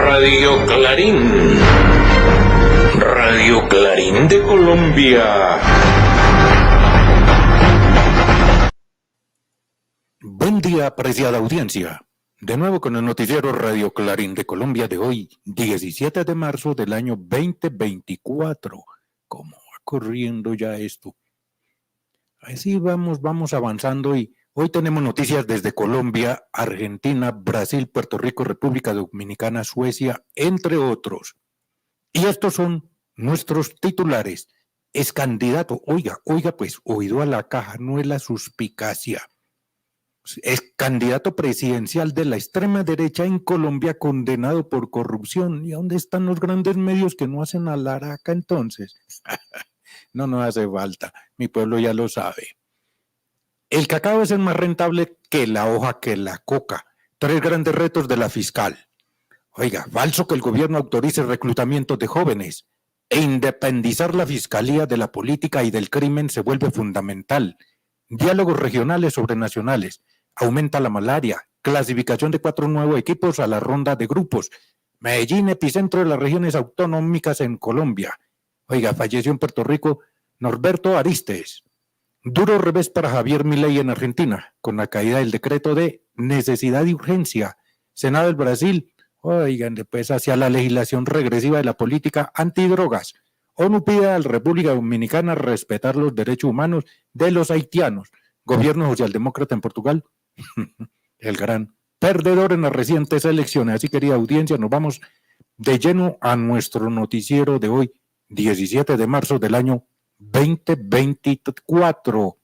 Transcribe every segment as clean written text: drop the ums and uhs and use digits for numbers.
Radio Clarín. Radio Clarín de Colombia. Buen día, apreciada audiencia. De nuevo con el noticiero Radio Clarín de Colombia de hoy, 17 de marzo del año 2024. ¿Cómo va corriendo ya esto? Así vamos avanzando y hoy tenemos noticias desde Colombia, Argentina, Brasil, Puerto Rico, República Dominicana, Suecia, entre otros. Y estos son nuestros titulares. Es candidato, oiga, pues, oído a la caja, no es la suspicacia. Es candidato presidencial de la extrema derecha en Colombia condenado por corrupción. ¿Y dónde están los grandes medios que no hacen alaraca entonces? No hace falta, mi pueblo ya lo sabe. El cacao es el más rentable que la hoja que la coca. 3 grandes retos de la fiscal. Oiga, falso que el gobierno autorice reclutamiento de jóvenes e independizar la fiscalía de la política y del crimen se vuelve fundamental. Diálogos regionales sobre nacionales. Aumenta la malaria. Clasificación de 4 nuevos equipos a la ronda de grupos. Medellín, epicentro de las regiones autonómicas en Colombia. Oiga, falleció en Puerto Rico Norberto Aristes. Duro revés para Javier Milei en Argentina, con la caída del decreto de necesidad y urgencia. Senado del Brasil, oigan, después hacia la legislación regresiva de la política antidrogas. ONU pide a la República Dominicana respetar los derechos humanos de los haitianos. Gobierno socialdemócrata en Portugal, el gran perdedor en las recientes elecciones. Así, querida audiencia, nos vamos de lleno a nuestro noticiero de hoy, 17 de marzo del año 2024.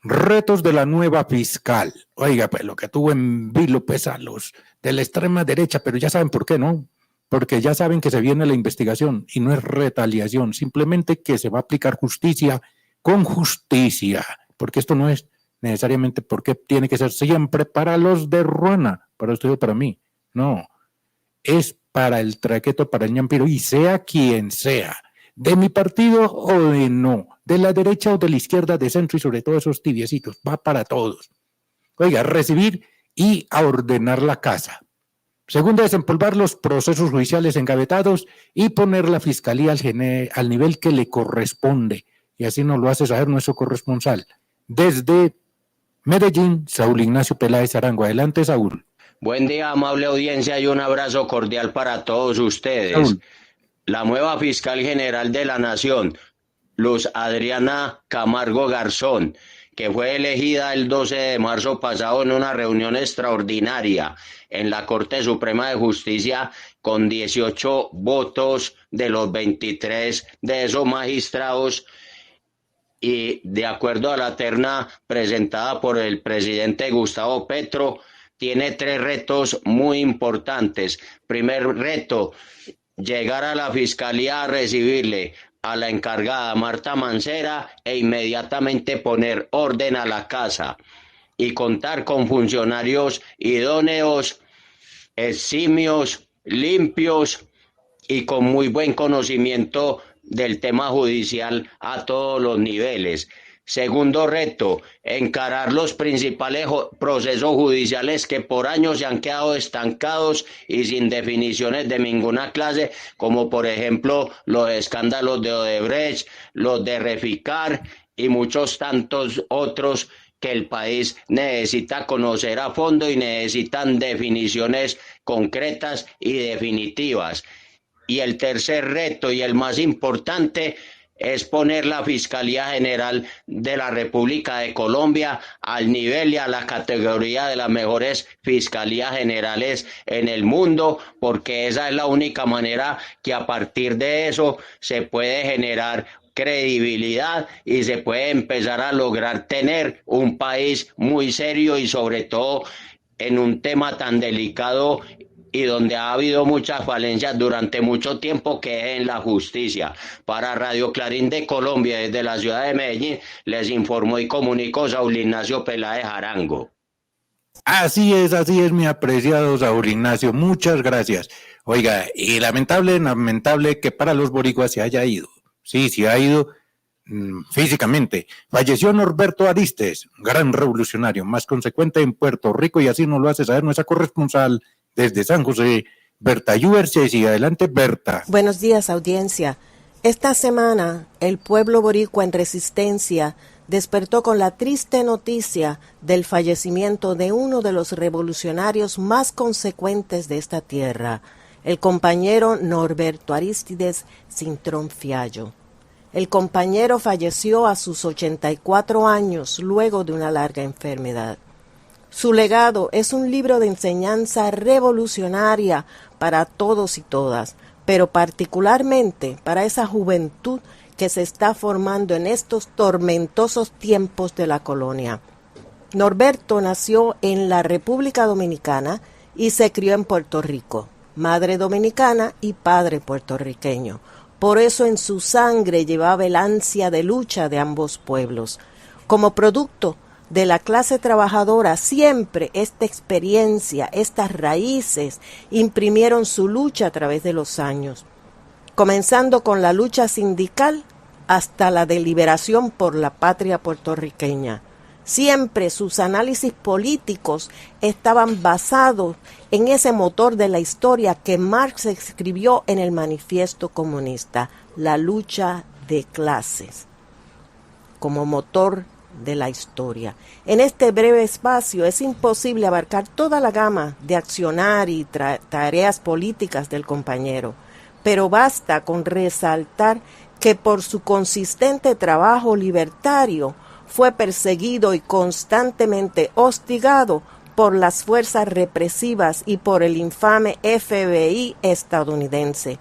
Retos de la nueva fiscal. Oiga, pues lo que tuvo en vilo pues a los de la extrema derecha, pero ya saben por qué, ¿no? Porque ya saben que se viene la investigación y no es retaliación, simplemente que se va a aplicar justicia con justicia, porque esto no es necesariamente porque tiene que ser siempre para los de Ruana, para usted o para mí, no, es para el traqueto, para el ñampiro, y sea quien sea, de mi partido o de no, de la derecha o de la izquierda, de centro y sobre todo esos tibiecitos, va para todos. Oiga, recibir y a ordenar la casa. Segundo, desempolvar los procesos judiciales engavetados y poner la fiscalía al nivel que le corresponde. Y así nos lo hace saber nuestro corresponsal. Desde Medellín, Saúl Ignacio Peláez Arango. Adelante, Saúl. Buen día, amable audiencia, y un abrazo cordial para todos ustedes. Saúl. La nueva fiscal general de la Nación, Luz Adriana Camargo Garzón, que fue elegida el 12 de marzo pasado en una reunión extraordinaria en la Corte Suprema de Justicia con 18 votos de los 23 de esos magistrados, y de acuerdo a la terna presentada por el presidente Gustavo Petro, tiene 3 retos muy importantes. Primer reto, llegar a la fiscalía a recibirle a la encargada Marta Mancera e inmediatamente poner orden a la casa y contar con funcionarios idóneos, eximios, limpios y con muy buen conocimiento del tema judicial a todos los niveles. Segundo reto, encarar los principales procesos judiciales que por años se han quedado estancados y sin definiciones de ninguna clase, como por ejemplo los escándalos de Odebrecht, los de Reficar y muchos tantos otros que el país necesita conocer a fondo y necesitan definiciones concretas y definitivas. Y el tercer reto y el más importante es poner la Fiscalía General de la República de Colombia al nivel y a la categoría de las mejores fiscalías generales en el mundo, porque esa es la única manera que a partir de eso se puede generar credibilidad y se puede empezar a lograr tener un país muy serio y sobre todo en un tema tan delicado y donde ha habido muchas falencias durante mucho tiempo, que es en la justicia. Para Radio Clarín de Colombia, desde la ciudad de Medellín, les informó y comunicó Saúl Ignacio Peláez Arango. Así es, mi apreciado Saúl Ignacio, muchas gracias. Oiga, y lamentable que para los boricuas se haya ido. Sí, se ha ido físicamente. Falleció Norberto Aristes, gran revolucionario, más consecuente en Puerto Rico, y así nos lo hace saber nuestra corresponsal desde San José, Berta Yubercesi. Adelante, Berta. Buenos días, audiencia. Esta semana, el pueblo boricua en resistencia despertó con la triste noticia del fallecimiento de uno de los revolucionarios más consecuentes de esta tierra, el compañero Norberto Arístides Cintrón Fiallo. El compañero falleció a sus 84 años luego de una larga enfermedad. Su legado es un libro de enseñanza revolucionaria para todos y todas, pero particularmente para esa juventud que se está formando en estos tormentosos tiempos de la colonia. Norberto nació en la República Dominicana y se crió en Puerto Rico, madre dominicana y padre puertorriqueño. Por eso en su sangre llevaba el ansia de lucha de ambos pueblos. Como producto de la clase trabajadora, siempre esta experiencia, estas raíces, imprimieron su lucha a través de los años, comenzando con la lucha sindical hasta la de liberación por la patria puertorriqueña. Siempre sus análisis políticos estaban basados en ese motor de la historia que Marx escribió en el Manifiesto Comunista, la lucha de clases, como motor de la historia. En este breve espacio es imposible abarcar toda la gama de accionar y tareas políticas del compañero, pero basta con resaltar que por su consistente trabajo libertario fue perseguido y constantemente hostigado por las fuerzas represivas y por el infame FBI estadounidense.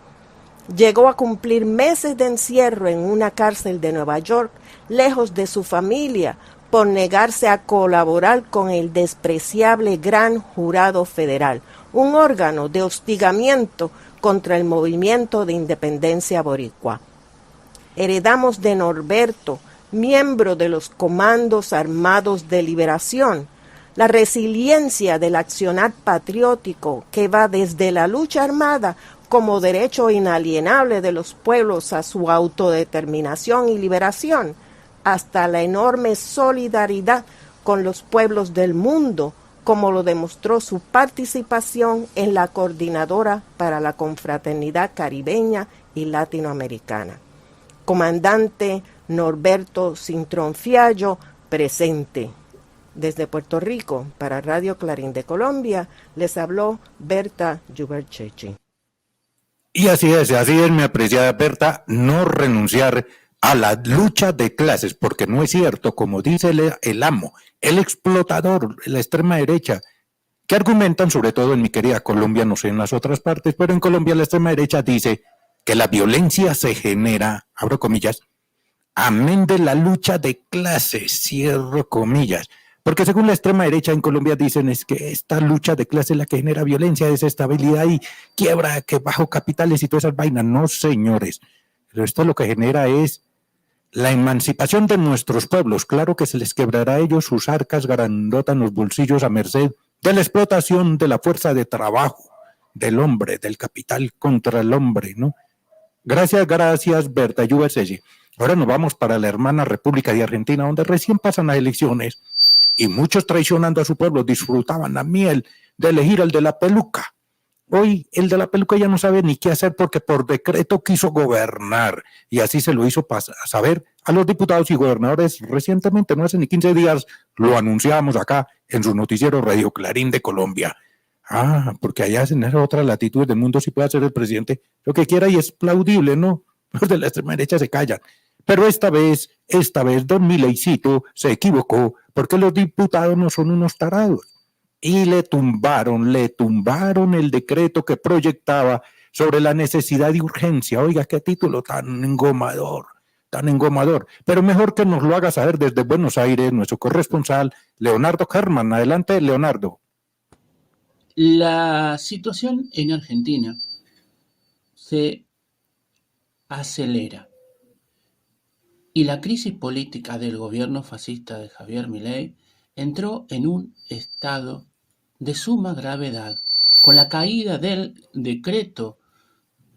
Llegó a cumplir meses de encierro en una cárcel de Nueva York, lejos de su familia, por negarse a colaborar con el despreciable Gran Jurado Federal, un órgano de hostigamiento contra el movimiento de independencia boricua. Heredamos de Norberto, miembro de los Comandos Armados de Liberación, la resiliencia del accionar patriótico que va desde la lucha armada como derecho inalienable de los pueblos a su autodeterminación y liberación, hasta la enorme solidaridad con los pueblos del mundo, como lo demostró su participación en la Coordinadora para la Confraternidad Caribeña y Latinoamericana. Comandante Norberto Cintrón Fiallo, presente. Desde Puerto Rico, para Radio Clarín de Colombia, les habló Berta Yubercesi. Y así es, mi apreciada Berta, no renunciar a la lucha de clases, porque no es cierto, como dice el amo, el explotador, la extrema derecha, que argumentan, sobre todo en mi querida Colombia, no sé en las otras partes, pero en Colombia la extrema derecha dice que la violencia se genera, abro comillas, amén de la lucha de clases, cierro comillas. Porque según la extrema derecha en Colombia dicen es que esta lucha de clase es la que genera violencia, desestabilidad y quiebra, que bajo capitales y todas esas vainas. No, señores. Pero esto lo que genera es la emancipación de nuestros pueblos. Claro que se les quebrará a ellos sus arcas grandotas en los bolsillos a merced de la explotación de la fuerza de trabajo del hombre, del capital contra el hombre, ¿no? Gracias, Berta Yubercesi. Ahora nos vamos para la hermana República de Argentina, donde recién pasan las elecciones. Y muchos traicionando a su pueblo disfrutaban la miel de elegir el de la peluca. Hoy el de la peluca ya no sabe ni qué hacer porque por decreto quiso gobernar y así se lo hizo saber a los diputados y gobernadores recientemente, no hace ni 15 días, lo anunciábamos acá en su noticiero Radio Clarín de Colombia. Porque allá en esa otra latitud del mundo sí puede hacer el presidente lo que quiera y es plaudible, ¿no? Los de la extrema derecha se callan. Pero esta vez, don Mileicito se equivocó porque los diputados no son unos tarados. Y le tumbaron el decreto que proyectaba sobre la necesidad y urgencia. Oiga, qué título tan engomador. Pero mejor que nos lo haga saber desde Buenos Aires nuestro corresponsal, Leonardo Herman. Adelante, Leonardo. La situación en Argentina se acelera. Y la crisis política del gobierno fascista de Javier Milei entró en un estado de suma gravedad con la caída del decreto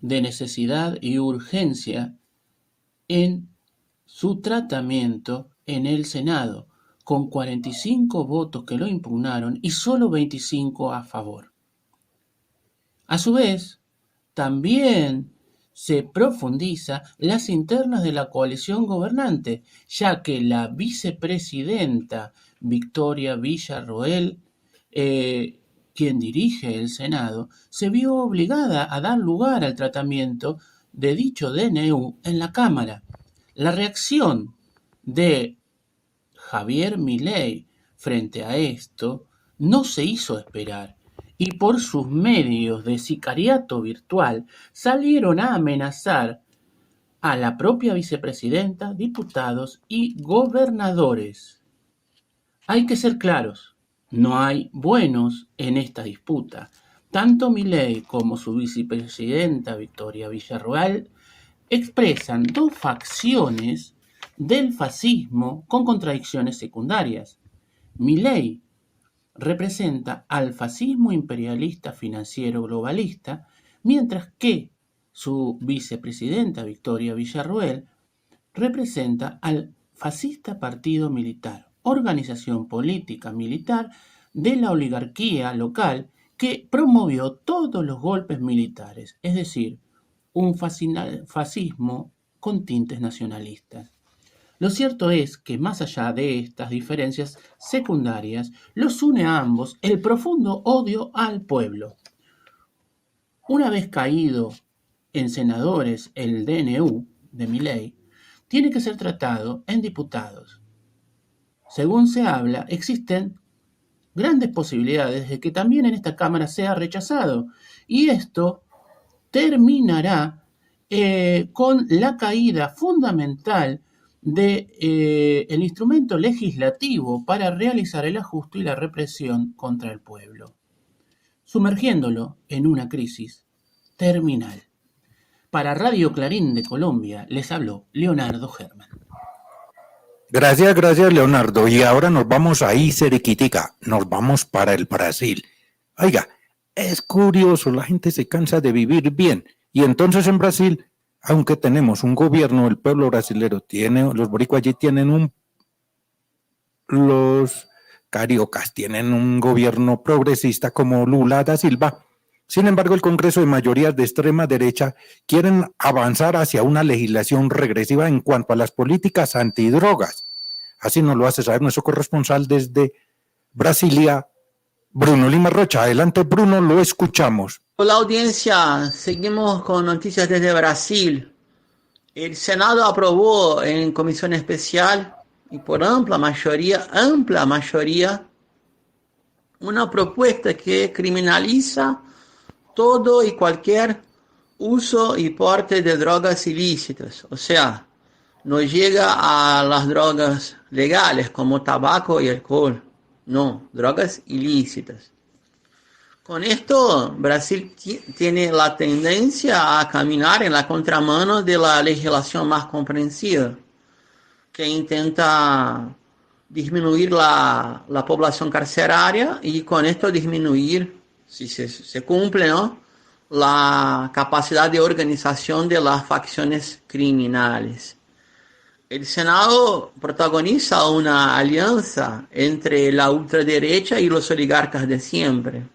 de necesidad y urgencia en su tratamiento en el Senado, con 45 votos que lo impugnaron y solo 25 a favor. A su vez, también se profundiza las internas de la coalición gobernante, ya que la vicepresidenta Victoria Villarroel, quien dirige el Senado, se vio obligada a dar lugar al tratamiento de dicho DNU en la Cámara. La reacción de Javier Milei frente a esto no se hizo esperar y por sus medios de sicariato virtual salieron a amenazar a la propia vicepresidenta, diputados y gobernadores. Hay que ser claros, no hay buenos en esta disputa. Tanto Milei como su vicepresidenta Victoria Villarroel expresan dos facciones del fascismo con contradicciones secundarias. Milei representa al fascismo imperialista financiero globalista, mientras que su vicepresidenta Victoria Villarroel representa al fascista partido militar, organización política militar de la oligarquía local que promovió todos los golpes militares, es decir, un fascismo con tintes nacionalistas. Lo cierto es que más allá de estas diferencias secundarias, los une a ambos el profundo odio al pueblo. Una vez caído en senadores el DNU de Milei, tiene que ser tratado en diputados. Según se habla, existen grandes posibilidades de que también en esta Cámara sea rechazado, y esto terminará con la caída fundamental del instrumento legislativo para realizar el ajuste y la represión contra el pueblo, sumergiéndolo en una crisis terminal. Para Radio Clarín de Colombia les habló Leonardo Germán. Gracias, Leonardo. Y ahora nos vamos ahí cerquitica, nos vamos para el Brasil. Oiga, es curioso, la gente se cansa de vivir bien. Y entonces en Brasil, aunque tenemos un gobierno, el pueblo brasilero tiene, los boricuas allí tienen los cariocas tienen un gobierno progresista como Lula da Silva. Sin embargo, el Congreso de mayorías de extrema derecha quieren avanzar hacia una legislación regresiva en cuanto a las políticas antidrogas. Así nos lo hace saber nuestro corresponsal desde Brasilia, Bruno Lima Rocha. Adelante, Bruno, lo escuchamos. Hola audiencia, seguimos con noticias desde Brasil. El Senado aprobó en comisión especial y por amplia mayoría, una propuesta que criminaliza todo y cualquier uso y porte de drogas ilícitas. O sea, no llega a las drogas legales como tabaco y alcohol. No, drogas ilícitas. Con esto, Brasil tiene la tendencia a caminar en la contramano de la legislación más comprensiva, que intenta disminuir la población carceraria y con esto disminuir, si se cumple, ¿no?, la capacidad de organización de las facciones criminales. El Senado protagoniza una alianza entre la ultraderecha y los oligarcas de siempre.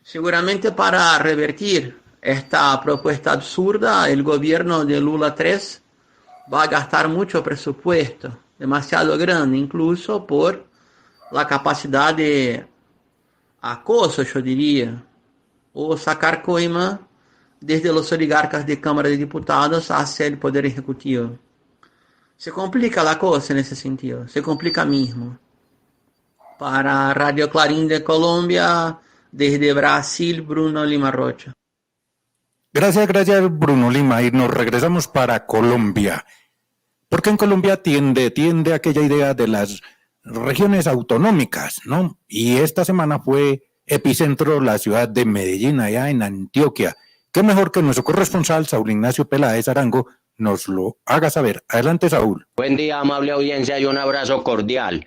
Seguramente para revertir esta propuesta absurda, el gobierno de Lula III va a gastar mucho presupuesto, demasiado grande, incluso por la capacidad de acoso, yo diría, o sacar coima desde los oligarcas de Cámara de Diputados hacia el Poder Ejecutivo. Se complica la cosa en ese sentido, se complica mismo. Para Radio Clarín de Colombia, desde Brasil, Bruno Lima Rocha. Gracias, Bruno Lima. Y nos regresamos para Colombia. Porque en Colombia tiende aquella idea de las regiones autonómicas, ¿no? Y esta semana fue epicentro la ciudad de Medellín, allá en Antioquia. Qué mejor que nuestro corresponsal, Saúl Ignacio Peláez Arango, nos lo haga saber. Adelante, Saúl. Buen día, amable audiencia, y un abrazo cordial.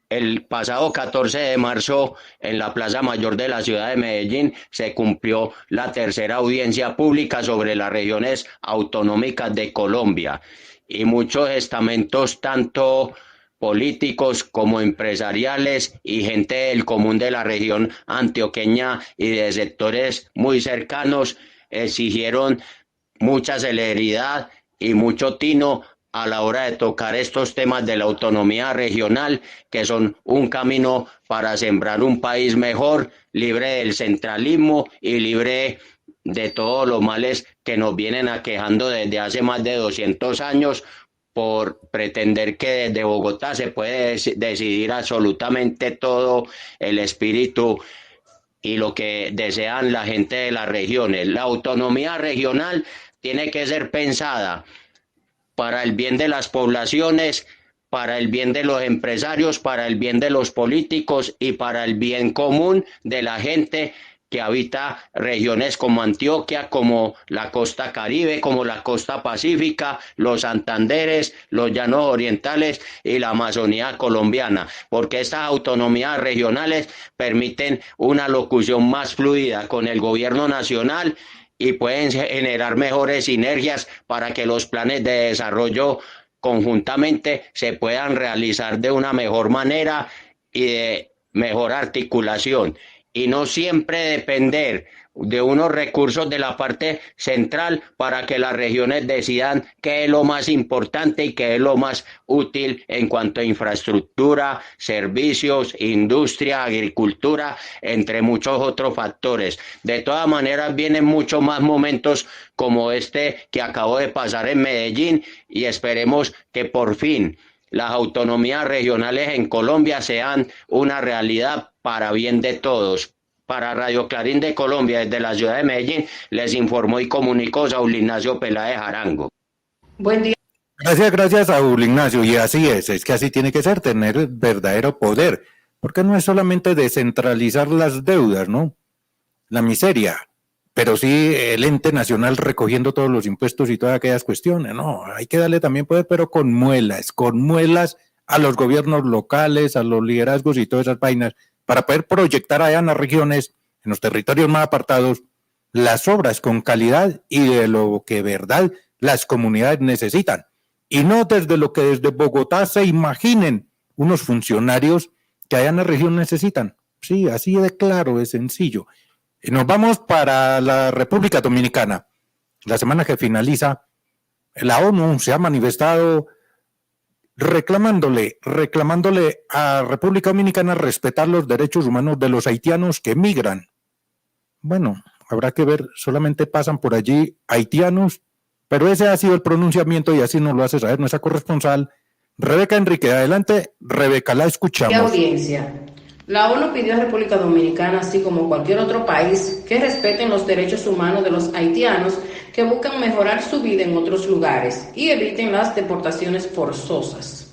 El pasado 14 de marzo, en la Plaza Mayor de la ciudad de Medellín, se cumplió la tercera audiencia pública sobre las regiones autonómicas de Colombia. Y muchos estamentos, tanto políticos como empresariales y gente del común de la región antioqueña y de sectores muy cercanos exigieron mucha celeridad y mucho tino a la hora de tocar estos temas de la autonomía regional, que son un camino para sembrar un país mejor, libre del centralismo y libre de todos los males que nos vienen aquejando desde hace más de 200 años por pretender que desde Bogotá se puede decidir absolutamente todo el espíritu y lo que desean la gente de las regiones. La autonomía regional tiene que ser pensada para el bien de las poblaciones, para el bien de los empresarios, para el bien de los políticos y para el bien común de la gente que habita regiones como Antioquia, como la costa Caribe, como la costa Pacífica, los Santanderes, los Llanos Orientales y la Amazonía colombiana, porque estas autonomías regionales permiten una locución más fluida con el gobierno nacional y pueden generar mejores sinergias para que los planes de desarrollo conjuntamente se puedan realizar de una mejor manera y de mejor articulación, y no siempre depender de unos recursos de la parte central para que las regiones decidan qué es lo más importante y qué es lo más útil en cuanto a infraestructura, servicios, industria, agricultura, entre muchos otros factores. De todas maneras, vienen muchos más momentos como este que acabó de pasar en Medellín y esperemos que por fin las autonomías regionales en Colombia sean una realidad para bien de todos. Para Radio Clarín de Colombia, desde la ciudad de Medellín, les informó y comunicó Saúl Ignacio Peláez Arango. Buen día. Gracias, Saúl Ignacio. Y así es que así tiene que ser, tener verdadero poder. Porque no es solamente descentralizar las deudas, ¿no? La miseria, pero sí el ente nacional recogiendo todos los impuestos y todas aquellas cuestiones. No, hay que darle también poder, pero con muelas a los gobiernos locales, a los liderazgos y todas esas vainas, para poder proyectar allá en las regiones, en los territorios más apartados, las obras con calidad y de lo que verdad las comunidades necesitan. Y no desde lo que desde Bogotá se imaginen unos funcionarios que allá en la región necesitan. Sí, así de claro, de sencillo. Y nos vamos para la República Dominicana. La semana que finaliza, la ONU se ha manifestado reclamándole a República Dominicana respetar los derechos humanos de los haitianos que migran. Bueno, habrá que ver, solamente pasan por allí haitianos, pero ese ha sido el pronunciamiento y así nos lo hace saber nuestra corresponsal, Rebeca Enrique. Adelante, Rebeca, la escuchamos. ¿Qué audiencia? La ONU pidió a República Dominicana, así como cualquier otro país, que respeten los derechos humanos de los haitianos que buscan mejorar su vida en otros lugares y eviten las deportaciones forzosas.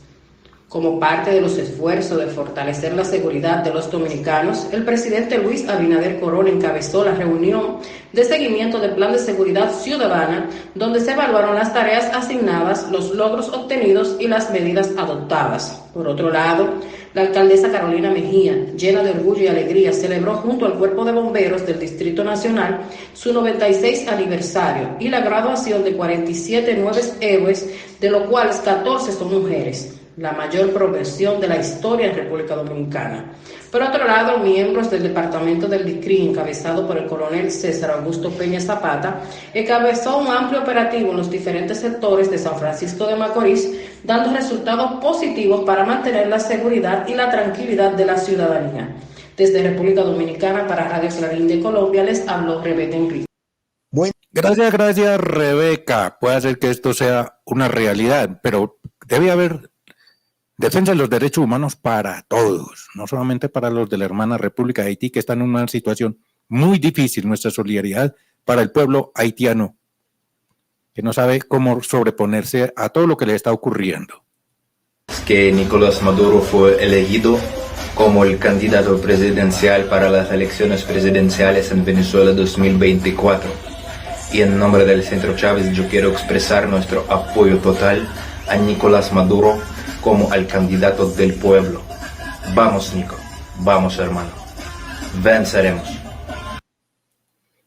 Como parte de los esfuerzos de fortalecer la seguridad de los dominicanos, el presidente Luis Abinader Corona encabezó la reunión de seguimiento del Plan de Seguridad Ciudadana, donde se evaluaron las tareas asignadas, los logros obtenidos y las medidas adoptadas. Por otro lado, la alcaldesa Carolina Mejía, llena de orgullo y alegría, celebró junto al Cuerpo de Bomberos del Distrito Nacional su 96 aniversario y la graduación de 47 nuevos héroes, de los cuales 14 son mujeres, la mayor progresión de la historia en República Dominicana. Por otro lado, miembros del Departamento del DICRI, encabezado por el coronel César Augusto Peña Zapata, encabezó un amplio operativo en los diferentes sectores de San Francisco de Macorís, dando resultados positivos para mantener la seguridad y la tranquilidad de la ciudadanía. Desde República Dominicana, para Radio Clarín de Colombia, les habló Rebeca Enrique. Gracias, Rebeca. Puede ser que esto sea una realidad, pero debe haber defensa de los derechos humanos para todos, no solamente para los de la hermana República de Haití, que están en una situación muy difícil. Nuestra solidaridad para el pueblo haitiano, que no sabe cómo sobreponerse a todo lo que le está ocurriendo. Que Nicolás Maduro fue elegido como el candidato presidencial para las elecciones presidenciales en Venezuela 2024. Y en nombre del Centro Chávez yo quiero expresar nuestro apoyo total a Nicolás Maduro como al candidato del pueblo. Vamos, Nico, vamos, hermano, venceremos.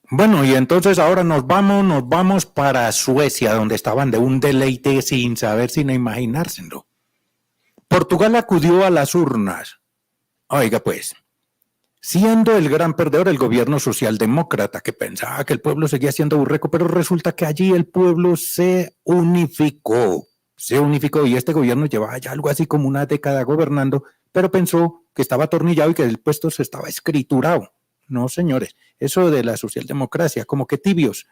Bueno, y entonces ahora nos vamos para Suecia, donde estaban de un deleite sin saber, sin imaginárselo. Portugal acudió a las urnas. Oiga pues, siendo el gran perdedor el gobierno socialdemócrata, que pensaba que el pueblo seguía siendo burreco, pero resulta que allí el pueblo se unificó y este gobierno llevaba ya algo así como una década gobernando, pero pensó que estaba atornillado y que el puesto se estaba escriturado. No, señores, eso de la socialdemocracia, como que tibios,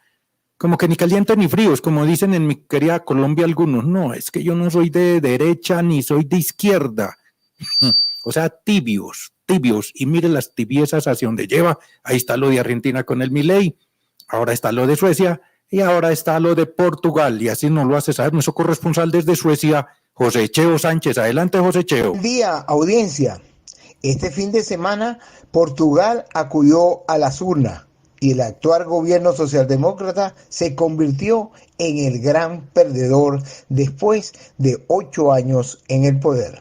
como que ni calientes ni fríos, como dicen en mi querida Colombia algunos. No, es que yo no soy de derecha ni soy de izquierda. O sea, tibios. Y mire las tibiezas hacia donde lleva. Ahí está lo de Argentina con el Milei, ahora está lo de Suecia y ahora está lo de Portugal. Y así nos lo hace saber nuestro corresponsal desde Suecia, José Cheo Sánchez. Adelante, José Cheo. Buen día, audiencia. Este fin de semana, Portugal acudió a las urnas y el actual gobierno socialdemócrata se convirtió en el gran perdedor después de 8 años en el poder.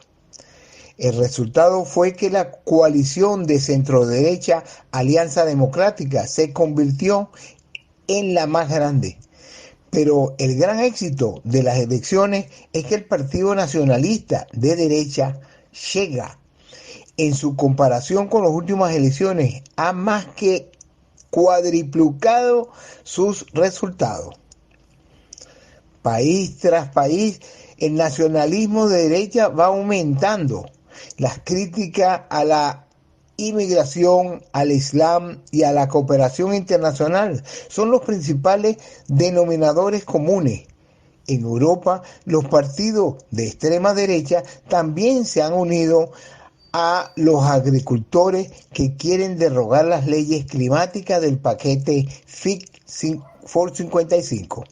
El resultado fue que la coalición de centroderecha Alianza Democrática se convirtió en la más grande. Pero el gran éxito de las elecciones es que el Partido Nacionalista de derecha llega, en su comparación con las últimas elecciones, a más que cuadriplicado sus resultados. País tras país, el nacionalismo de derecha va aumentando. Las críticas a la inmigración, al Islam y a la cooperación internacional son los principales denominadores comunes. En Europa, los partidos de extrema derecha también se han unido a los agricultores que quieren derogar las leyes climáticas del paquete Fit for 55,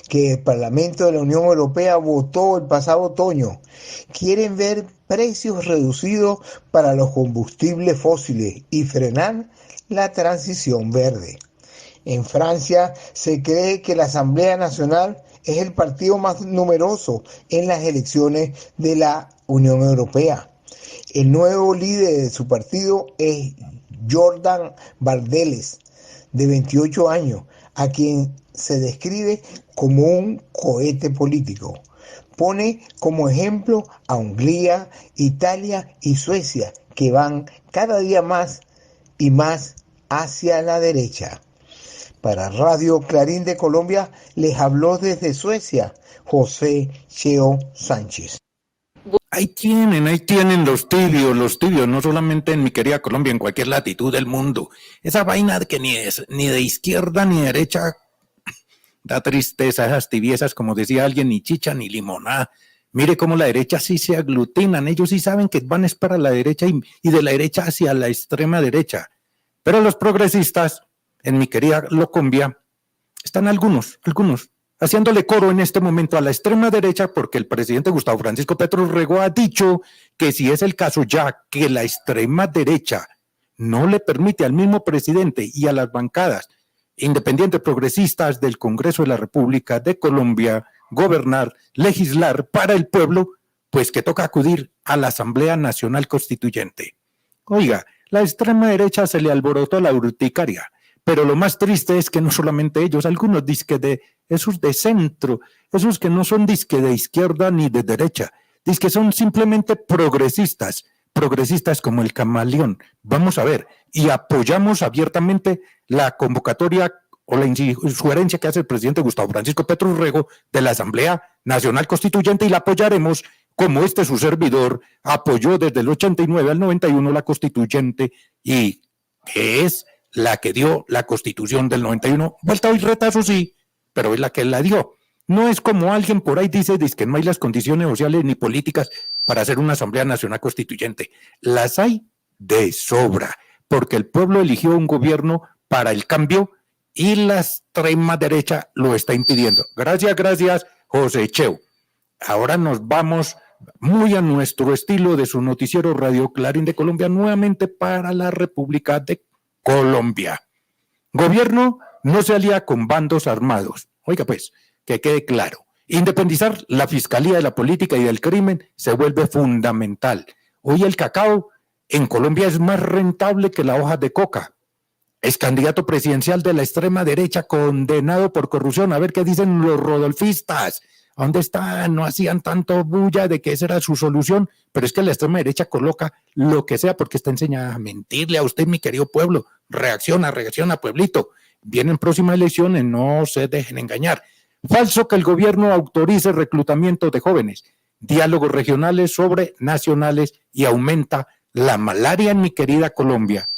que el Parlamento de la Unión Europea votó el pasado otoño. Quieren ver precios reducidos para los combustibles fósiles y frenar la transición verde. En Francia se cree que la Asamblea Nacional es el partido más numeroso en las elecciones de la Unión Europea. El nuevo líder de su partido es Jordan Bardella, de 28 años, a quien se describe como un cohete político. Pone como ejemplo a Hungría, Italia y Suecia, que van cada día más y más hacia la derecha. Para Radio Clarín de Colombia les habló desde Suecia José Cheo Sánchez. Ahí tienen los tibios, no solamente en mi querida Colombia, en cualquier latitud del mundo. Esa vaina de que ni de izquierda ni de derecha da tristeza, esas tibiezas, como decía alguien, ni chicha ni limonada. Mire cómo la derecha sí se aglutinan, ellos sí saben que van es para la derecha y de la derecha hacia la extrema derecha. Pero los progresistas, en mi querida Colombia, están algunos, haciéndole coro en este momento a la extrema derecha, porque el presidente Gustavo Francisco Petro Rego ha dicho que si es el caso ya que la extrema derecha no le permite al mismo presidente y a las bancadas independientes progresistas del Congreso de la República de Colombia gobernar, legislar para el pueblo, pues que toca acudir a la Asamblea Nacional Constituyente. Oiga, la extrema derecha se le alborotó la urticaria. Pero lo más triste es que no solamente ellos, algunos disque de esos de centro, esos que no son disque de izquierda ni de derecha, disque son simplemente progresistas como el camaleón. Vamos a ver, y apoyamos abiertamente la convocatoria o la sugerencia que hace el presidente Gustavo Francisco Petro Rego de la Asamblea Nacional Constituyente y la apoyaremos como su servidor apoyó desde el 89 al 91 la Constituyente y que es la que dio la Constitución del 91, vuelta hoy retazo sí, pero es la que la dio. No es como alguien por ahí dice que no hay las condiciones sociales ni políticas para hacer una Asamblea Nacional Constituyente. Las hay de sobra, porque el pueblo eligió un gobierno para el cambio y la extrema derecha lo está impidiendo. Gracias, José Cheo. Ahora nos vamos muy a nuestro estilo de su noticiero Radio Clarín de Colombia, nuevamente para la República de Colombia. Gobierno no se alía con bandos armados. Oiga pues, que quede claro, independizar la fiscalía de la política y del crimen se vuelve fundamental. Hoy el cacao en Colombia es más rentable que la hoja de coca. Es candidato presidencial de la extrema derecha condenado por corrupción. A ver qué dicen los rodolfistas. ¿Dónde están? No hacían tanto bulla de que esa era su solución, pero es que la extrema derecha coloca lo que sea porque está enseñada a mentirle a usted, mi querido pueblo. Reacciona, pueblito. Vienen próximas elecciones, no se dejen engañar. Falso que el gobierno autorice reclutamiento de jóvenes, diálogos regionales sobre nacionales y aumenta la malaria en mi querida Colombia.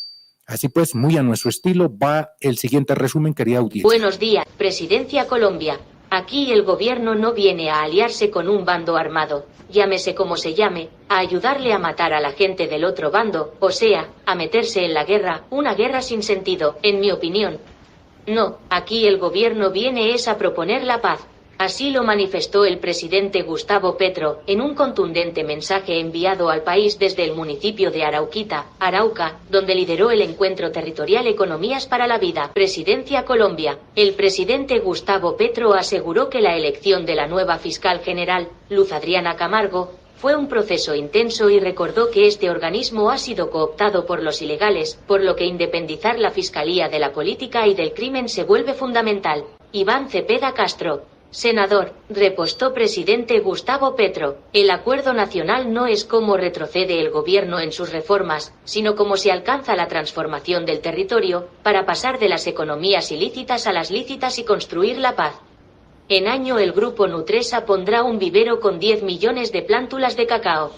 Así pues, muy a nuestro estilo, va el siguiente resumen, querida audiencia. Buenos días, Presidencia Colombia. Aquí el gobierno no viene a aliarse con un bando armado, llámese como se llame, a ayudarle a matar a la gente del otro bando, o sea, a meterse en la guerra, una guerra sin sentido, en mi opinión. No, aquí el gobierno viene es a proponer la paz. Así lo manifestó el presidente Gustavo Petro, en un contundente mensaje enviado al país desde el municipio de Arauquita, Arauca, donde lideró el encuentro territorial Economías para la Vida, Presidencia Colombia. El presidente Gustavo Petro aseguró que la elección de la nueva fiscal general, Luz Adriana Camargo, fue un proceso intenso y recordó que este organismo ha sido cooptado por los ilegales, por lo que independizar la fiscalía de la política y del crimen se vuelve fundamental. Iván Cepeda Castro, senador, repostó presidente Gustavo Petro, el acuerdo nacional no es cómo retrocede el gobierno en sus reformas, sino cómo se alcanza la transformación del territorio, para pasar de las economías ilícitas a las lícitas y construir la paz. En año el grupo Nutresa pondrá un vivero con 10 millones de plántulas de cacao.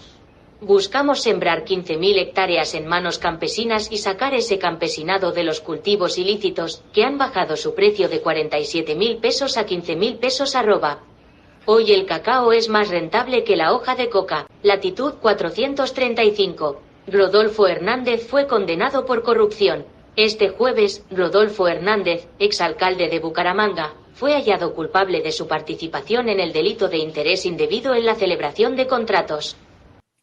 Buscamos sembrar 15.000 hectáreas en manos campesinas y sacar ese campesinado de los cultivos ilícitos, que han bajado su precio de 47.000 pesos a 15.000 pesos @ Hoy el cacao es más rentable que la hoja de coca. Latitud 435. Rodolfo Hernández fue condenado por corrupción. Este jueves, Rodolfo Hernández, exalcalde de Bucaramanga, fue hallado culpable de su participación en el delito de interés indebido en la celebración de contratos.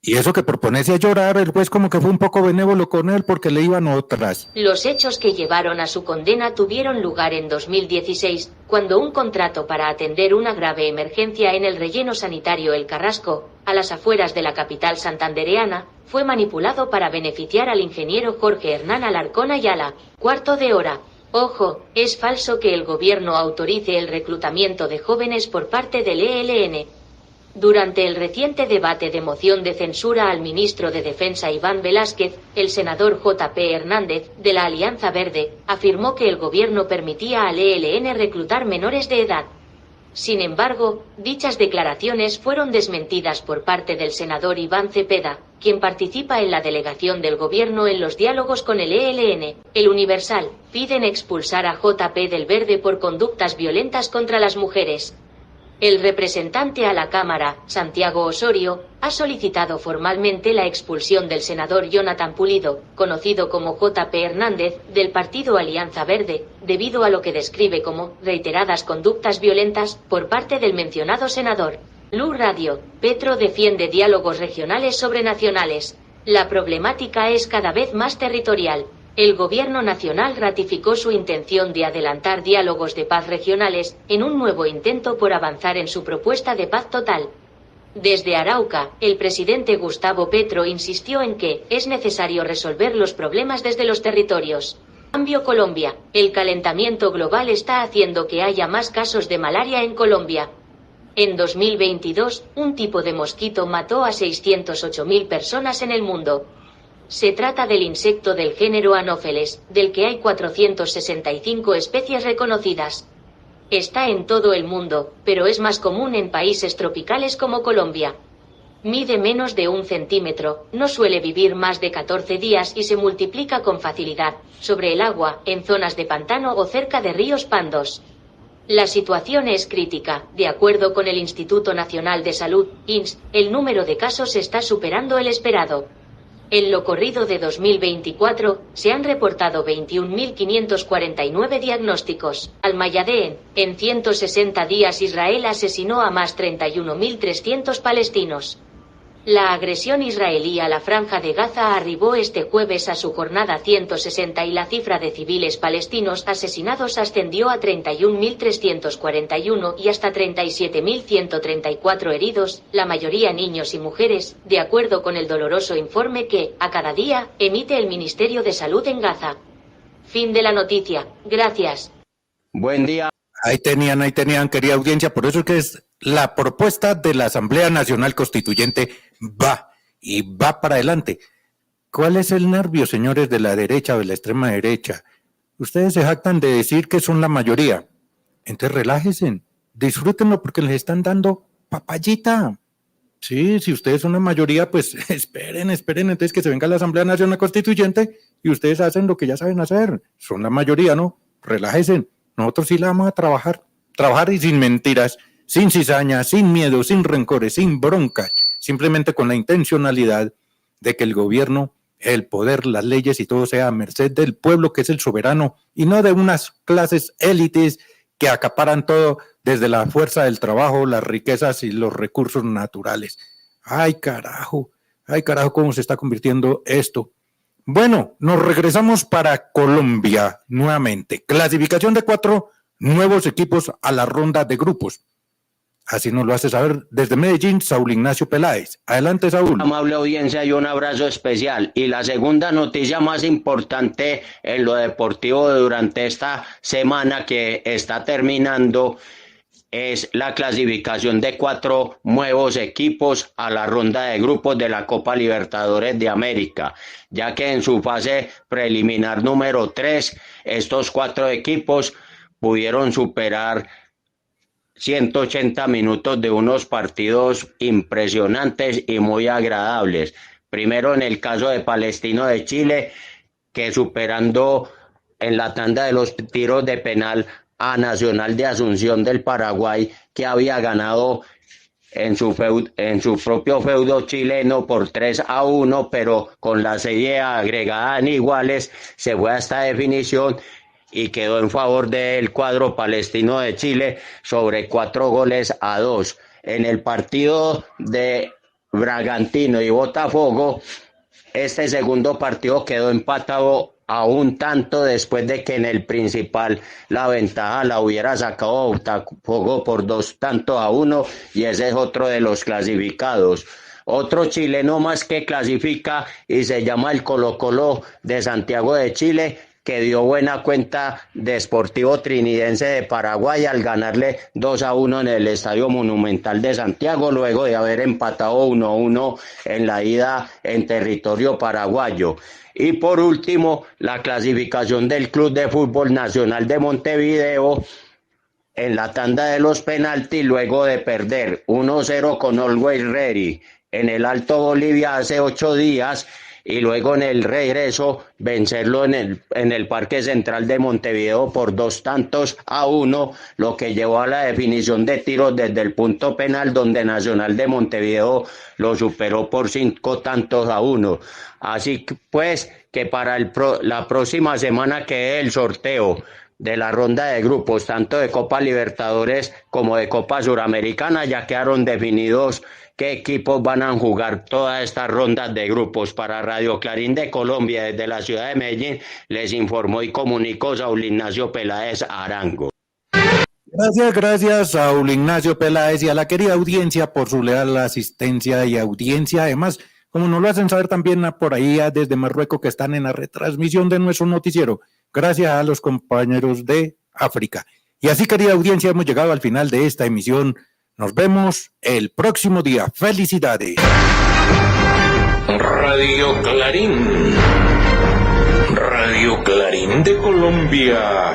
Y eso que por ponerse a llorar, el juez como que fue un poco benévolo con él porque le iban otras. Los hechos que llevaron a su condena tuvieron lugar en 2016, cuando un contrato para atender una grave emergencia en el relleno sanitario El Carrasco, a las afueras de la capital santandereana, fue manipulado para beneficiar al ingeniero Jorge Hernán Alarcón Ayala. Cuarto de hora. Ojo, es falso que el gobierno autorice el reclutamiento de jóvenes por parte del ELN. Durante el reciente debate de moción de censura al ministro de Defensa Iván Velásquez, el senador J.P. Hernández, de la Alianza Verde, afirmó que el gobierno permitía al ELN reclutar menores de edad. Sin embargo, dichas declaraciones fueron desmentidas por parte del senador Iván Cepeda, quien participa en la delegación del gobierno en los diálogos con el ELN. El Universal, piden expulsar a J.P. del Verde por conductas violentas contra las mujeres. El representante a la Cámara, Santiago Osorio, ha solicitado formalmente la expulsión del senador Jonathan Pulido, conocido como J.P. Hernández, del partido Alianza Verde, debido a lo que describe como reiteradas conductas violentas por parte del mencionado senador. Blue Radio, Petro defiende diálogos regionales sobre nacionales. La problemática es cada vez más territorial. El gobierno nacional ratificó su intención de adelantar diálogos de paz regionales, en un nuevo intento por avanzar en su propuesta de paz total. Desde Arauca, el presidente Gustavo Petro insistió en que es necesario resolver los problemas desde los territorios. Cambio Colombia. El calentamiento global está haciendo que haya más casos de malaria en Colombia. En 2022, un tipo de mosquito mató a 608.000 personas en el mundo. Se trata del insecto del género Anopheles, del que hay 465 especies reconocidas. Está en todo el mundo, pero es más común en países tropicales como Colombia. Mide menos de 1 centímetro, no suele vivir más de 14 días y se multiplica con facilidad, sobre el agua, en zonas de pantano o cerca de ríos pandos. La situación es crítica. De acuerdo con el Instituto Nacional de Salud, INS, el número de casos está superando el esperado. En lo corrido de 2024, se han reportado 21.549 diagnósticos. Al-Mayadeen, en 160 días Israel asesinó a más 31.300 palestinos. La agresión israelí a la Franja de Gaza arribó este jueves a su jornada 160 y la cifra de civiles palestinos asesinados ascendió a 31.341 y hasta 37.134 heridos, la mayoría niños y mujeres, de acuerdo con el doloroso informe que, a cada día, emite el Ministerio de Salud en Gaza. Fin de la noticia. Gracias. Buen día. Ahí tenían, querida audiencia, por eso es que la propuesta de la Asamblea Nacional Constituyente va y va para adelante. ¿Cuál es el nervio, señores de la derecha o de la extrema derecha? Ustedes se jactan de decir que son la mayoría. Entonces relájense, disfrútenlo porque les están dando papayita. Sí, si ustedes son la mayoría, pues esperen entonces que se venga la Asamblea Nacional Constituyente y ustedes hacen lo que ya saben hacer. Son la mayoría, ¿no? Relájense. Nosotros sí la vamos a trabajar y sin mentiras, sin cizaña, sin miedo, sin rencores, sin broncas, simplemente con la intencionalidad de que el gobierno, el poder, las leyes y todo sea a merced del pueblo que es el soberano y no de unas clases élites que acaparan todo desde la fuerza del trabajo, las riquezas y los recursos naturales. Ay, carajo, cómo se está convirtiendo esto. Bueno, nos regresamos para Colombia nuevamente. Clasificación de 4 nuevos equipos a la ronda de grupos. Así nos lo hace saber desde Medellín, Saúl Ignacio Peláez. Adelante, Saúl. Amable audiencia y un abrazo especial. Y la segunda noticia más importante en lo deportivo durante esta semana que está terminando es la clasificación de 4 nuevos equipos a la ronda de grupos de la Copa Libertadores de América, ya que en su fase preliminar número 3, estos 4 equipos pudieron superar 180 minutos de unos partidos impresionantes y muy agradables. Primero en el caso de Palestino de Chile, que superando en la tanda de los tiros de penal a Nacional de Asunción del Paraguay, que había ganado en su propio feudo chileno por 3-1, pero con la serie agregada en iguales se fue a esta definición y quedó en favor del cuadro palestino de Chile sobre 4-2. En el partido de Bragantino y Botafogo, este segundo partido quedó empatado a un tanto después de que en el principal la ventaja la hubiera sacado Botafogo por 2-1 y ese es otro de los clasificados. Otro chileno más que clasifica y se llama el Colo-Colo de Santiago de Chile, que dio buena cuenta de Sportivo Trinidense de Paraguay al ganarle 2-1 en el Estadio Monumental de Santiago, luego de haber empatado 1-1 en la ida en territorio paraguayo. Y por último, la clasificación del Club de Fútbol Nacional de Montevideo en la tanda de los penaltis, luego de perder 1-0 con Always Ready en el Alto Bolivia hace 8 días, y luego en el regreso vencerlo en el Parque Central de Montevideo por 2-1, lo que llevó a la definición de tiros desde el punto penal, donde Nacional de Montevideo lo superó por 5-1. Así pues que para la próxima semana que es el sorteo de la ronda de grupos, tanto de Copa Libertadores como de Copa Suramericana, ya quedaron definidos qué equipos van a jugar todas estas rondas de grupos. Para Radio Clarín de Colombia, desde la ciudad de Medellín, les informó y comunicó Saúl Ignacio Peláez Arango. Gracias, Saúl Ignacio Peláez, y a la querida audiencia por su leal asistencia y audiencia. Además, como nos lo hacen saber también por ahí desde Marruecos, que están en la retransmisión de nuestro noticiero, gracias a los compañeros de África. Y así, querida audiencia, hemos llegado al final de esta emisión. Nos vemos el próximo día. ¡Felicidades! Radio Clarín de Colombia.